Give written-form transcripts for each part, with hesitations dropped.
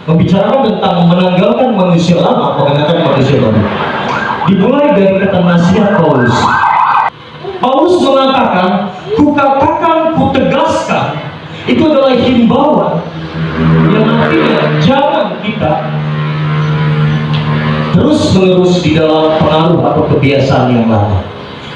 membicarakan tentang menanggalkan manusia lama, mengenakan manusia baru. Dimulai dari kata nasihat Paulus. Paulus mengatakan, kukatakan, kutegaskan, itu adalah himbauan yang artinya jangan kita terus-menerus di dalam pengaruh atau kebiasaan yang lama.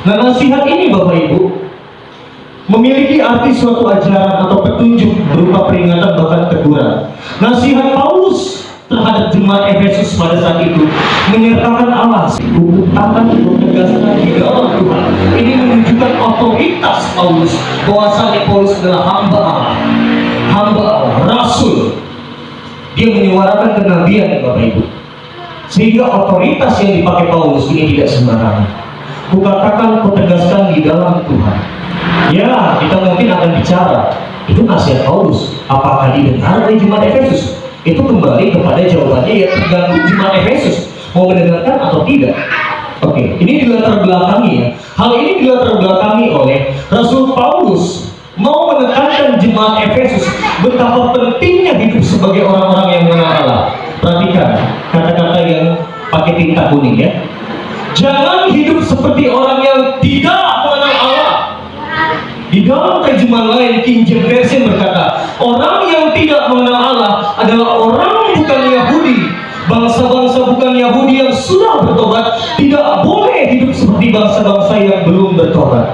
Nah, nasihat ini Bapak Ibu memiliki arti suatu ajaran atau petunjuk berupa peringatan bahkan teguran. Nasihat Paulus terhadap jemaat Efesus pada saat itu menyertakan alas, kukatakan, kutegaskan di dalam Tuhan. Ini menunjukkan otoritas Paulus, bahwasanya Paulus adalah hamba Allah, rasul. Dia menyuarakan kenabian Bapak Ibu, sehingga otoritas yang dipakai Paulus ini tidak sembarangan. Kukatakan, kutegaskan di dalam Tuhan. Ya, kita mungkin akan bicara, itu nasihat Paulus, apakah didengar oleh jemaat Efesus? Itu kembali kepada jawabannya, ya tergantung jemaat Efesus mau mendengarkan atau tidak. Oke, ini dilatar belakangi ya. Hal ini dilatar belakangi oleh Rasul Paulus mau menekankan jemaat Efesus betapa pentingnya hidup sebagai orang-orang yang mengenal Allah. Perhatikan kata-kata yang pakai tinta kuning ya. Jangan hidup seperti orang yang tidak mengenal Allah. Di dalam terjemahan lain, King James Version berkata, orang yang tidak mengenal Allah adalah orang bukan Yahudi. Bangsa-bangsa bukan Yahudi yang sudah bertobat tidak boleh hidup seperti bangsa-bangsa yang belum bertobat.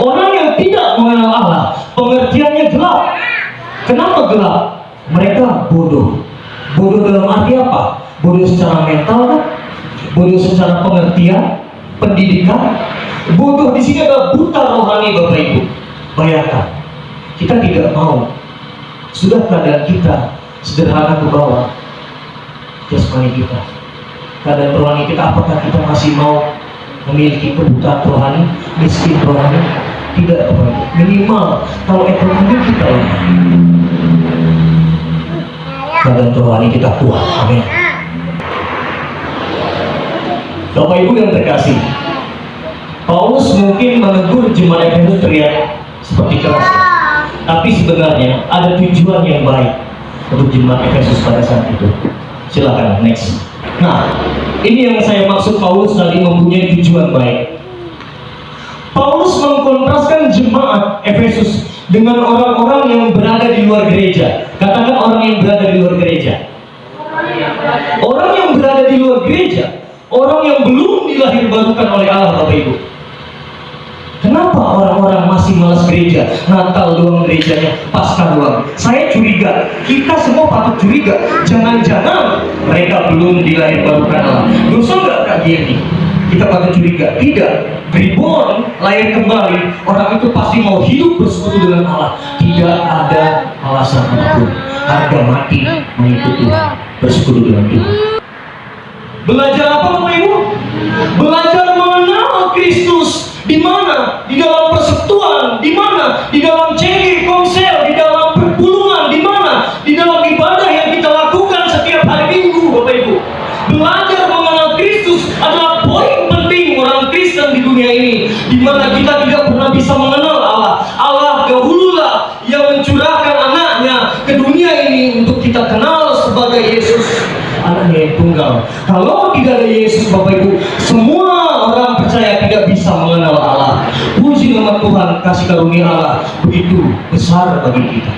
Orang yang tidak mengenal Allah, pengertiannya gelap. Kenapa gelap? Mereka bodoh. Bodoh dalam arti apa? Bodoh secara mental kan? Bodoh secara pengertian, pendidikan. Bodoh di sini adalah buta rohani Bapak Ibu. Bayangkan, kita tidak mau. Sudah keadaan kita sederhana ke bawah jasmani kita. Keadaan rohani kita, apakah kita masih mau memiliki kebutaan rohani, miskin rohani? Tidak Bapak Ibu. Minimal kalau ekonomi kita lemah, keadaan rohani kita kuat. Amin. Bapak Ibu yang terkasih, Paulus mungkin menegur jemaat Efesus teriak seperti keras, tapi sebenarnya ada tujuan yang baik untuk jemaat Efesus pada saat itu. Silakan next. Nah, ini yang saya maksud Paulus tadi mempunyai tujuan baik. Paulus mengkontraskan jemaat Efesus dengan orang-orang yang berada di luar gereja. Katakan orang yang berada di luar gereja. Orang yang berada di luar gereja, orang yang belum dilahirbarukan oleh Allah Bapak Ibu. Kenapa orang-orang masih malas gereja? Natal doang gerejanya, Paskah doang. Saya curiga, kita semua patut curiga. Jangan-jangan mereka belum dilahirbarukan Allah. Dosa nggak Kak Gieni? Kita patut curiga. Tidak. Reborn, lahir kembali, orang itu pasti mau hidup bersekutu dengan Allah. Tidak ada alasan apapun. Harga mati mengikuti Tuhan, bersekutu dengan Tuhan. Belajar apa Bapak Ibu? Belajar mengenal Kristus. Di mana? Di dalam persekutuan. Di mana? Di dalam CG, komsel, di dalam perpulungan. Di mana? Di dalam ibadah yang kita lakukan setiap hari Minggu Bapak Ibu. Belajar mengenal Kristus adalah poin penting orang Kristen di dunia ini, di mana kita tidak pernah bisa mengenal Allah. Allah dahululah yang mencurahkan anaknya ke dunia ini untuk kita kenal sebagai Yesus, anaknya yang tunggal. Kalau tidak ada Yesus Bapak Ibu, semua orang percaya tidak bisa mengenal Allah. Puji nama Tuhan, kasih karunia Allah begitu besar bagi kita.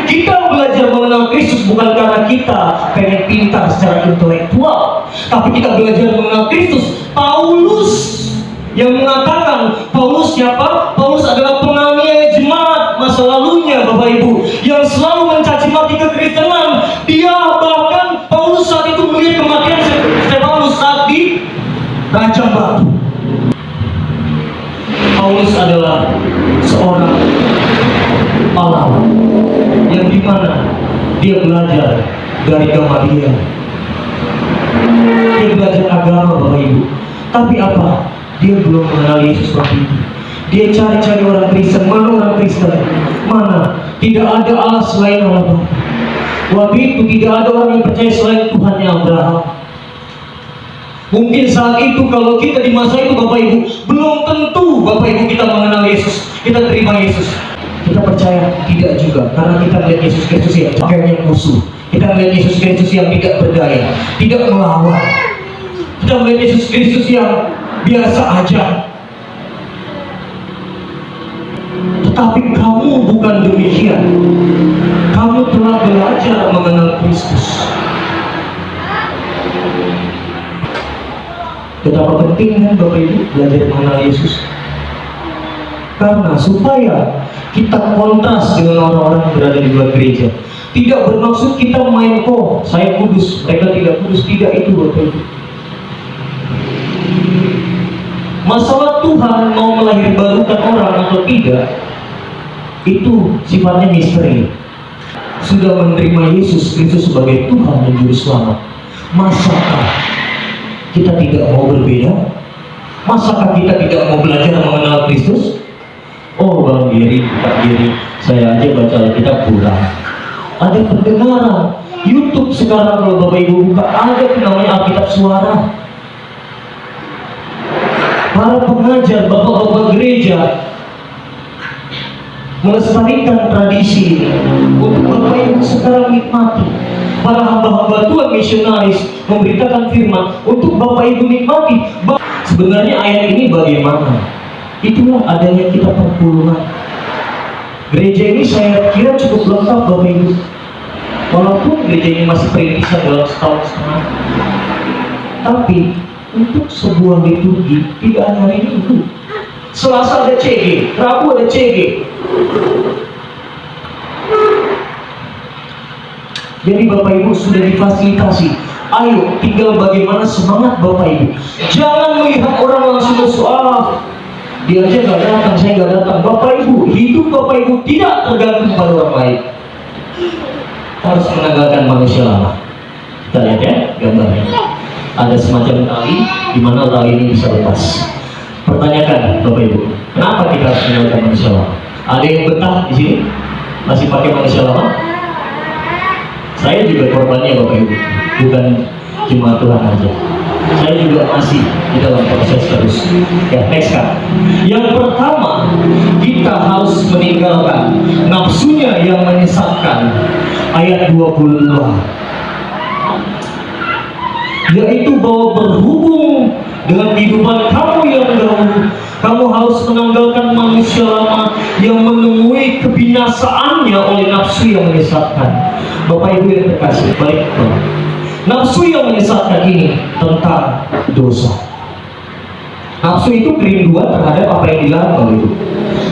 Kita belajar mengenal Kristus bukan karena kita pengen pintar secara intelektual, tapi kita belajar mengenal Kristus. Paulus yang mengatakan, Paulus siapa? Paulus adalah penganiaya jemaat masa lalunya Bapak Ibu, yang selalu mencaci maki kekristenan. Dia bahkan Paulus saat itu melihat kematian Stefanus saat di rajam batu. Paulus adalah seorang pahlawan yang dimana dia belajar dari Gamaliel. Dia belajar agama Bapak Ibu. Tapi apa? Dia belum mengenal Yesus waktu itu. Dia cari-cari orang Kristen. Mana orang Kristen? Mana? Tidak ada Allah selain Allah Bapa. Waktu itu tidak ada orang yang percaya selain Tuhannya Abraham. Mungkin saat itu kalau kita di masa itu Bapak Ibu, belum tentu Bapak Ibu kita mengenal Yesus, kita terima Yesus. Kita percaya tidak juga, karena kita melihat Yesus Kristus ya pakaiannya musuh, Kita melihat Yesus Kristus yang tidak berdaya, tidak melawan. Kita melihat Yesus Kristus yang biasa aja. Tetapi kamu bukan demikian. Kamu telah belajar mengenal Kristus. Betapa pentingnya Bapak Ibu belajar mengenal Yesus. Karena supaya kita kontras dengan orang-orang yang berada di luar gereja. Tidak bermaksud kita main saya kudus, mereka tidak kudus. Tidak itu Bapak Ibu. Masalah Tuhan mau melahirbarukan orang atau tidak, itu sifatnya misteri. Sudah menerima Yesus Kristus sebagai Tuhan dan Juru Selamat, masakah kita tidak mau berbeda? Masakah kita tidak mau belajar mengenal Kristus? Oh Bang Giri, Pak Giri, saya aja baca Alkitab kurang. Ada pendengaran YouTube sekarang, kalau Bapak Ibu buka, ada namanya Alkitab Suara. Para pengajar, bapak-bapak gereja melestarikan tradisi untuk Bapak Ibu sekarang nikmati. Para hamba-hamba Tuhan misionaris memberitakan firman untuk Bapak Ibu nikmati. Sebenarnya ayat ini bagaimana? Itulah adanya kita perpuluhan. Gereja ini saya kira cukup lengkap Bapak Ibu. Walaupun gereja ini masih perintisan dalam setahun setengah, tapi untuk sebuah liturgi tidak hanya hari Minggu. Selasa ada CG, Rabu ada CG. Jadi Bapak Ibu sudah difasilitasi. Ayo, tinggal bagaimana semangat Bapak Ibu. Jangan melihat orang langsung bersoal, dia aja nggak datang, saya nggak datang. Bapak Ibu, hidup Bapak Ibu tidak tergantung pada orang lain. Harus menanggalkan manusia lama. Kita lihat ya gambarnya. Ada semacam tali, di mana tali ini bisa lepas. Pertanyakan Bapak Ibu, kenapa kita harus menanggalkan manusia lama? Ada yang betah di sini? Masih pakai manusia lama? Saya juga korbannya Bapak Ibu, bukan cuma Tuhan aja. Saya juga masih di dalam proses terus. Ya, next kan. Yang pertama, kita harus meninggalkan nafsunya yang menyesatkan. Ayat 22, yaitu bahwa berhubung dengan kehidupan kamu yang dahulu, kamu harus menanggalkan manusia lama yang menemui kebinasaannya oleh nafsu yang menyesatkan. Bapak Ibu yang terkasih, baik, nafsu yang menyesatkan ini tentang dosa. Nafsu itu kerinduan terhadap apa yang dilarang Bapak Ibu.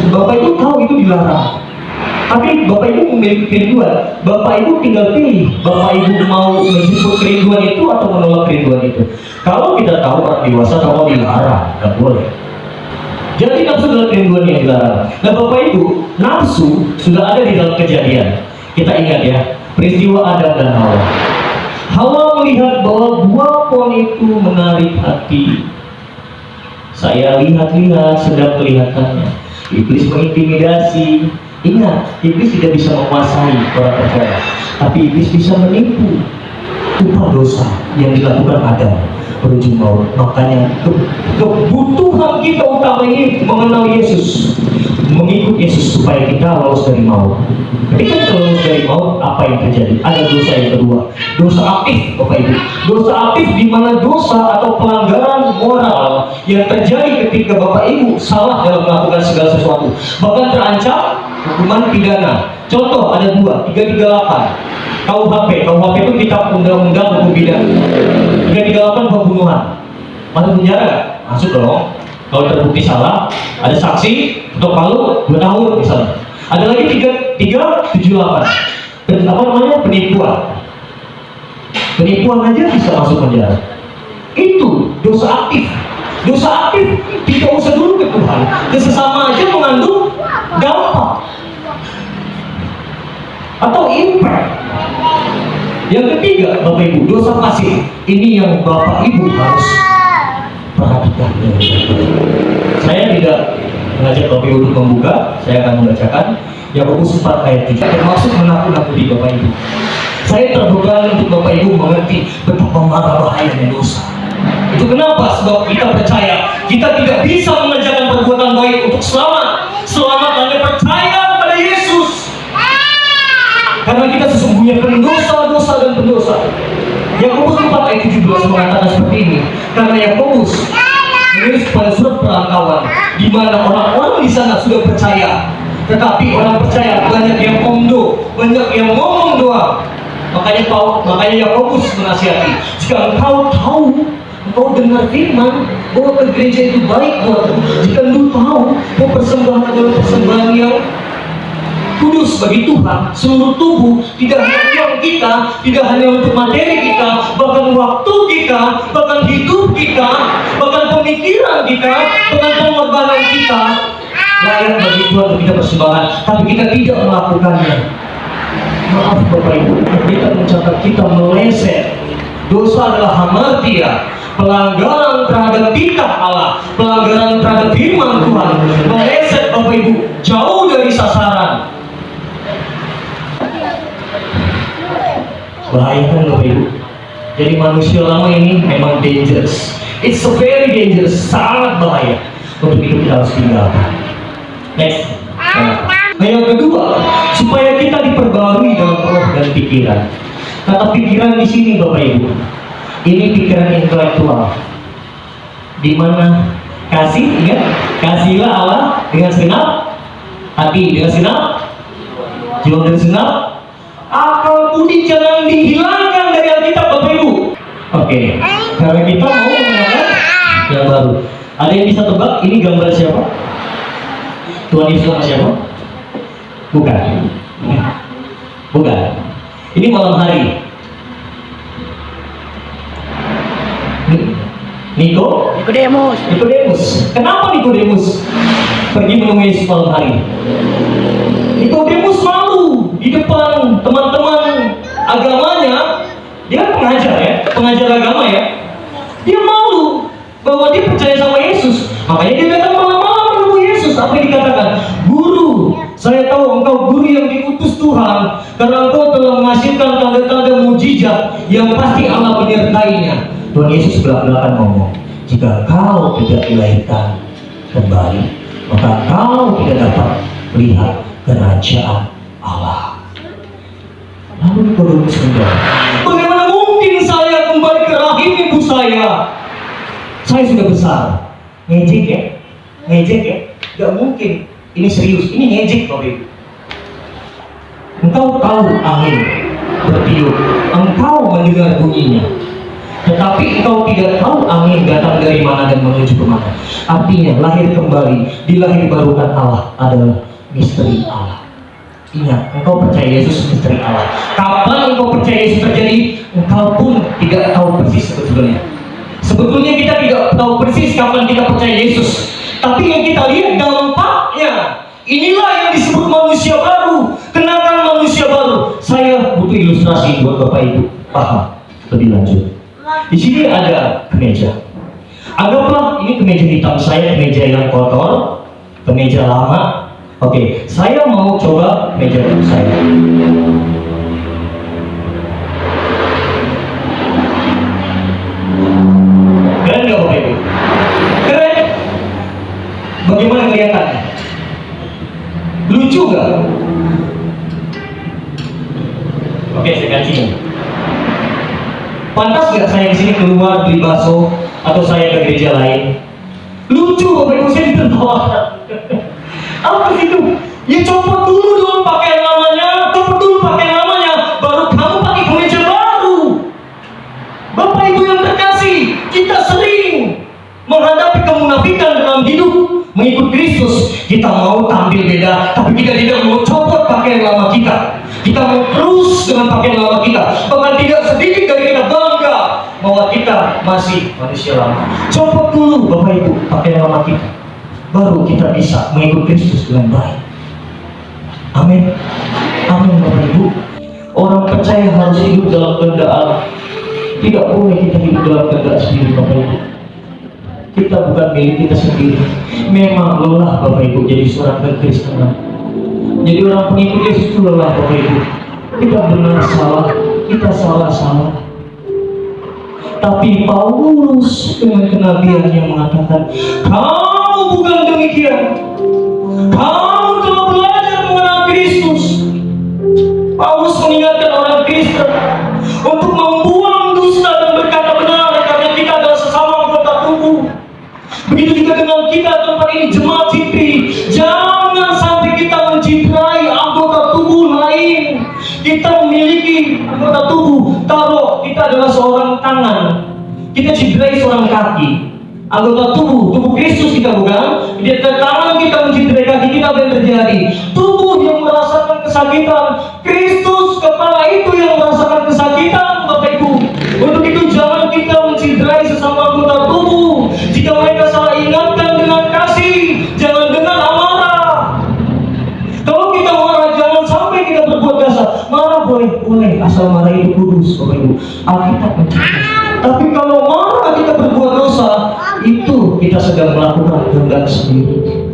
Bapak Ibu tahu itu dilarang, tapi Bapak Ibu memiliki kerinduan. Bapak Ibu tinggal pilih, Bapak Ibu mau menjemput kerinduan itu atau menolak kerinduan itu. Kalau kita tahu orang dewasa kalau dilarang, nggak boleh. Jadi nafsu adalah kerinduan yang dilarang. Nah Bapak Ibu, nafsu sudah ada di dalam Kejadian. Kita ingat ya, peristiwa Adam dan Hawa. Hawa melihat bahwa buah pohon itu menarik hati. Saya lihat-lihat, sedang melihatannya. Iblis mengintimidasi. Ingat, iblis tidak bisa menguasai orang percaya, tapi iblis bisa menipu. Upah dosa yang dilakukan Adam berujung maut. Makanya kebutuhan kita utama ini mengenal Yesus, mengikut Yesus supaya kita lolos dari maut. Ketika kita lolos dari maut, apa yang terjadi? Ada dosa yang kedua, dosa aktif Bapak Ibu. Dosa aktif di mana dosa atau pelanggaran moral yang terjadi ketika Bapak Ibu salah dalam melakukan segala sesuatu, bahkan terancam hukuman pidana. Contoh ada 338 KUHP. KUHP itu kitab undang-undang hukum pidana. 338 pembunuhan. Masuk penjara? Masuk dong. Kalau terbukti salah, ada saksi, ketok palu 2 tahun misalnya. Ada lagi 378. Apa namanya? Penipuan. Penipuan aja bisa masuk penjara. Itu dosa aktif. Dosa aktif tidak usah dulu ke Tuhan. Dan sesama aja mengandung dampak atau impact. Yang ketiga, Bapak Ibu, dosa pasif. Ini yang Bapak Ibu harus perhatikan. Saya tidak mengajak Bapak Ibu untuk membuka, saya akan membacakan Yakobus 4 ayat 3, termasuk menakut-nakuti Bapak Ibu. Saya terbuka untuk Bapak Ibu mengerti betapa marah bahayanya dosa. Itu kenapa? Sebab kita percaya kita tidak bisa mengerjakan perbuatan baik untuk selamat. Selamat hanya percaya kepada Yesus. Karena kita sesungguhnya kena dosa-dosa dosa. Yakobus 4 ayat 17 mengatakan seperti ini. Karena Yakobus menulis pada surat perantauan, di mana orang-orang di sana sudah percaya, tetapi orang percaya banyak yang omdo, banyak yang ngomong doang. Makanya Yakobus menasihati, jika engkau tahu, engkau dengar firman bahwa ke gereja itu baik buatmu, jika engkau tahu bahwa persembahan adalah persembahan yang kudus bagi Tuhan, seluruh tubuh, tidak hanya uang kita, tidak hanya untuk materi kita, bahkan waktu kita, bahkan hidup kita, bahkan pemikiran kita, bahkan pengorbanan kita layak bagi Tuhan untuk kita persembahkan, tapi kita tidak melakukannya. Maaf Bapak Ibu, kita mencatat kita meleset. Dosa adalah hamartia, pelanggaran terhadap titah Allah, pelanggaran terhadap firman Tuhan, meleset Bapak Ibu, jauh dari sasaran. Bahaya kan Bapak Ibu. Jadi manusia lama ini memang dangerous. It's so very dangerous, sangat bahaya. Untuk itu kita harus tinggalkan. Next. Nah, yang kedua, supaya kita diperbarui dalam roh dan pikiran. Kata pikiran di sini Bapak Ibu, ini pikiran intelektual. Di mana kasih, ingat, kasihlah Allah dengan segenap hati, dengan segenap jiwa, dengan segenap akal budi, jangan dihilangkan dari Alkitab Bapak Ibu. Oke, karena kita mau menggunakan yang baru. Ada yang bisa tebak ini gambar siapa? Tuhan Yesus sama siapa? Bukan. Bukan. Ini malam hari. Nikodemus. Kenapa Nikodemus pergi menemui Yesus malam hari? Nikodemus malu di depan teman-teman agamanya. Dia kan pengajar agama ya. Dia malu bahwa dia percaya sama Yesus. Makanya dia datang malam-malam menemui Yesus. Apa yang dikatakan? Guru, saya tahu engkau guru yang diutus Tuhan, karena engkau telah menghasilkan tanda-tanda mujizat yang pasti Allah menyertainya. Tuhan Yesus belak-belakan ngomong, jika kau tidak dilahirkan kembali, maka kau tidak dapat melihat kerajaan Allah. Lalu Nikodemus menjawab, bagaimana mungkin saya kembali ke rahim ibu saya? Saya sudah besar. Ngejek ya? Gak mungkin. Ini serius, ini ngejek Bapak Ibu. Engkau tahu angin bertiup, engkau mendengar bunyinya, tetapi engkau tidak tahu angin datang dari mana dan menuju ke mana. Artinya lahir kembali, dilahirbarukan Allah adalah misteri Allah. Ingat, engkau percaya Yesus misteri Allah. Kapan engkau percaya Yesus terjadi, engkau pun tidak tahu persis sebetulnya. Sebetulnya kita tidak tahu persis kapan kita percaya Yesus, tapi yang kita lihat dampaknya. Inilah yang disebut manusia baru, kenakan manusia baru. Saya butuh ilustrasi buat Bapak Ibu paham lebih lanjut. Di sini ada kemeja. Anggaplah ini kemeja hitam saya, kemeja yang kotor, kemeja lama. Oke, saya mau coba meja baru saya. Keren nggak Bapak Ibu? Keren. Bagaimana kelihatannya? Lucu nggak? Oke, saya kasih. Pantas nggak saya di sini keluar beli bakso atau saya ke gereja lain? Lucu Bapak Ibu, saya ditertawakan. Apa itu? Ya copot dulu dong pakaian lamanya, baru kamu pakai kemeja baru. Bapak Ibu yang terkasih, kita sering menghadapi kemunafikan dalam hidup mengikut Kristus. Kita mau tampil beda, tapi kita tidak mau copot pakaian lama kita. Kita mau terus dengan pakaian lama kita. Bahkan tidak sedikit dari kita bangga bahwa kita masih manusia lama. Copot dulu Bapak Ibu pakaian lama kita, baru kita bisa mengikut Kristus dengan baik. Amin. Amin Bapak Ibu. Orang percaya harus hidup dalam kehendak Allah. Tidak boleh kita hidup dalam kehendak sendiri Bapak Ibu. Kita bukan milik kita sendiri. Memang lelah Bapak Ibu jadi seorang kekristenan. Jadi orang pengikut Yesus itu lelah Bapak Ibu. Kita benar salah, kita salah. Tapi Paulus dengan kenabian yang mengatakan, kamu bukan demikian. Kamu telah belajar mengenal Kristus. Paulus mengingatkan orang Kristen untuk anggota tubuh. Kalau kita adalah seorang tangan, kita cederai seorang kaki, anggota tubuh Kristus kita bukan? Di tangan kita mencederai kaki kita, apa yang terjadi? Tubuh yang merasakan kesakitan, Kristus kepala itu yang merasakan kesakitan, Bapak Ibu. Untuk itu jangan kita mencederai sesama anggota tubuh. Jika mereka salah, ingatkan dengan kasih, jangan dengan amarah. Kalau kita marah, jangan sampai kita berbuat kasar. Marah boleh, asal marah itu kudus, Bapak Ibu. Alkitab mencatat. Tapi kalau marah kita berbuat dosa, itu kita sedang melakukan kehendak sendiri.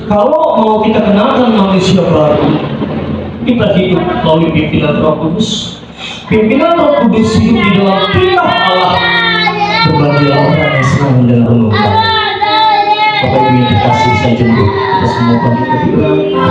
Kalau mau kita kenalkan manusia baru, kita hidup melalui pimpinan Roh Kudus. Pimpinan Roh Kudus hidup di dalam perintah Allah. Berbahagialah orang yang senang mendengar renungan. Bapak Ibu yang terkasih, saya jemput kita semua bangkit berdoa.